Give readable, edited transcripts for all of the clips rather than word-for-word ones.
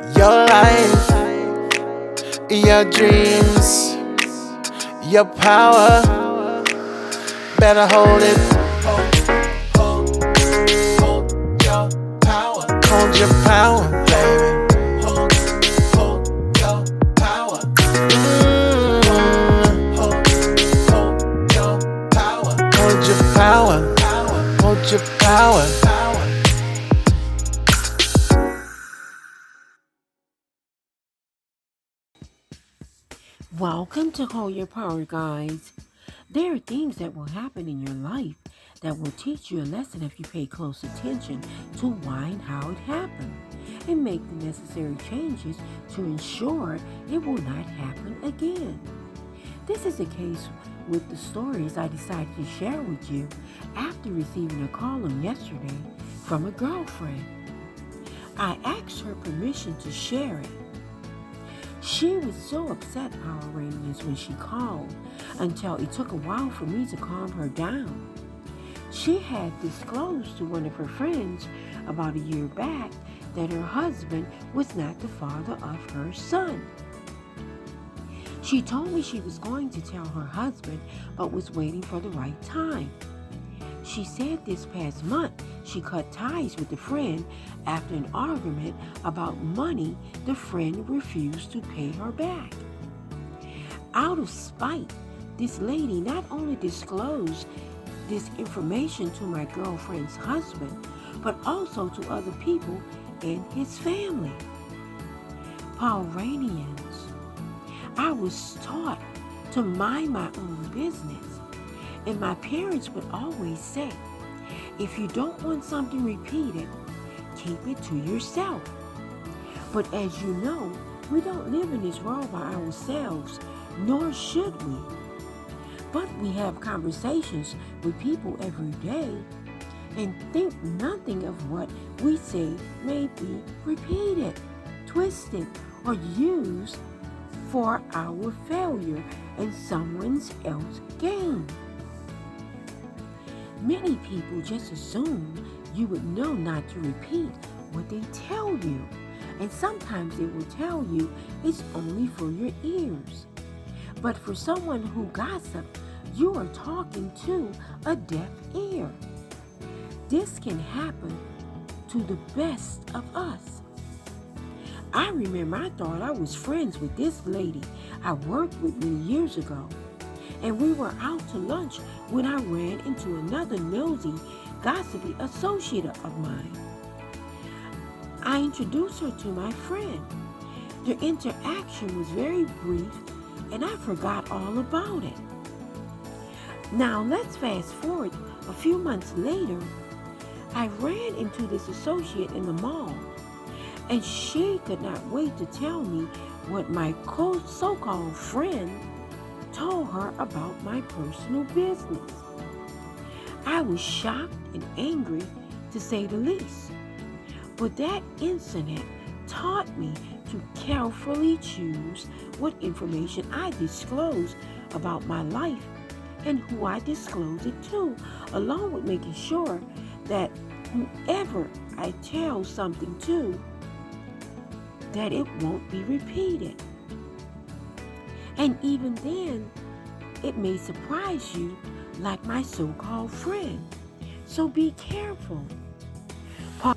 Your life, your dreams, your power. Better hold it. Hold your power. Hold your power, baby. Hold your power. Hold your power. Hold your power. Hold your power. Welcome to Hold Your Power, guys. There are things that will happen in your life that will teach you a lesson if you pay close attention to why and how it happened and make the necessary changes to ensure it will not happen again. This is the case with the stories I decided to share with you after receiving a call on yesterday from a girlfriend. I asked her permission to share it. She was so upset, Power Rangers, when she called until it took a while for me to calm her down. She had disclosed to one of her friends about a year back that her husband was not the father of her son. She told me she was going to tell her husband but was waiting for the right time. She said this past month she cut ties with a friend after an argument about money the friend refused to pay her back. Out of spite, this lady not only disclosed this information to my girlfriend's husband, but also to other people in his family. Pomeranians, I was taught to mind my own business. And my parents would always say, if you don't want something repeated, keep it to yourself. But as you know, we don't live in this world by ourselves, nor should we. But we have conversations with people every day and think nothing of what we say may be repeated, twisted, or used for our failure and someone else's gain. Many people just assume you would know not to repeat what they tell you, and sometimes they will tell you it's only for your ears. But for someone who gossips, you are talking to a deaf ear. This can happen to the best of us. I remember I thought I was friends with this lady I worked with many years ago. And we were out to lunch when I ran into another nosy, gossipy associate of mine. I introduced her to my friend. The interaction was very brief, and I forgot all about it. Now let's fast forward a few months later. I ran into this associate in the mall, and she could not wait to tell me what my so-called friend told her about my personal business. I was shocked and angry, to say the least. But that incident taught me to carefully choose what information I disclose about my life and who I disclose it to, along with making sure that whoever I tell something to, that it won't be repeated. And even then, it may surprise you like my so-called friend. So be careful.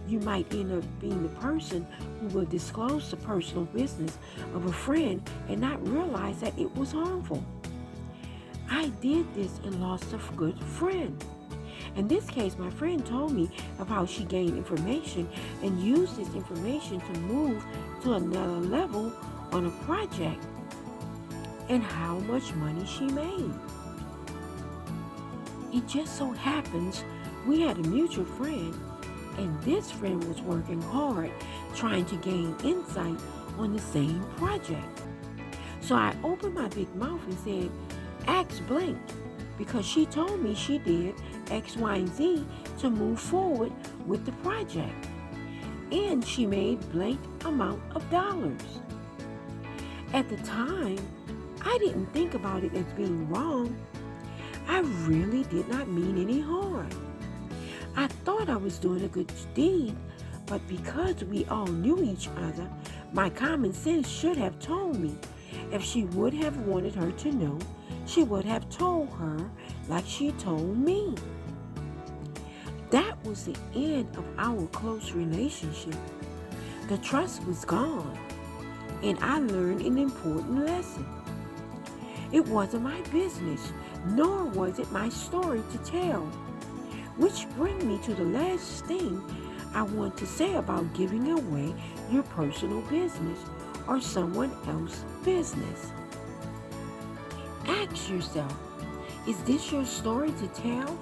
You might end up being the person who will disclose the personal business of a friend and not realize that it was harmful. I did this and lost a good friend. In this case, my friend told me of how she gained information and used this information to move to another level on a project, and how much money she made. It just so happens we had a mutual friend, and this friend was working hard trying to gain insight on the same project. So I opened my big mouth and said, ask blank, because she told me she did X, Y, and Z to move forward with the project. And she made blank amount of dollars. At the time, I didn't think about it as being wrong. I really did not mean any harm. I thought I was doing a good deed, but because we all knew each other, My common sense should have told me. If she would have wanted her to know, she would have told her like she told me. That was the end of our close relationship. The trust was gone, and I learned an important lesson. It wasn't my business, nor was it my story to tell. Which brings me to the last thing I want to say about giving away your personal business or someone else's business. Ask yourself, is this your story to tell?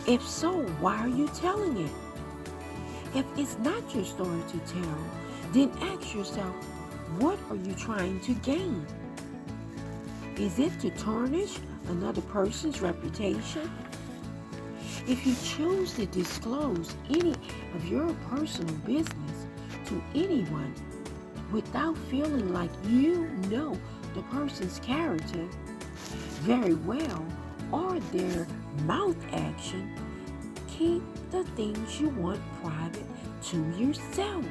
If so, why are you telling it? If it's not your story to tell, then ask yourself, what are you trying to gain? Is it to tarnish another person's reputation? If you choose to disclose any of your personal business to anyone without feeling like you know the person's character very well or their mouth action, keep the things you want private to yourself.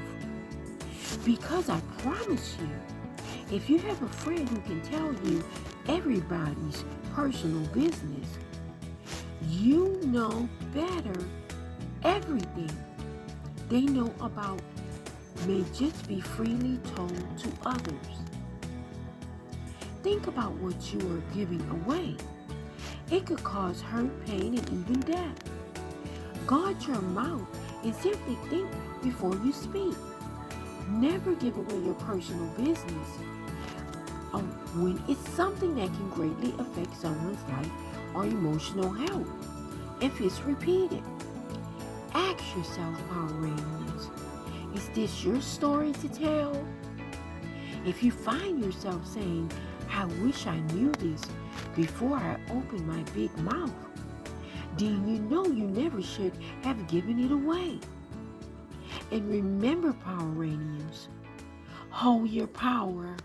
Because I promise you, if you have a friend who can tell you everybody's personal business, you know better. Everything they know about may just be freely told to others. Think about what you are giving away. It could cause hurt, pain, and even death. Guard your mouth and simply think before you speak. Never give away your personal business when it's something that can greatly affect someone's life or emotional health. If it's repeated, ask yourself, Power Rangers, is this your story to tell? If you find yourself saying, I wish I knew this before I opened my big mouth, then you know you never should have given it away. And remember, Power Rangers, hold your power.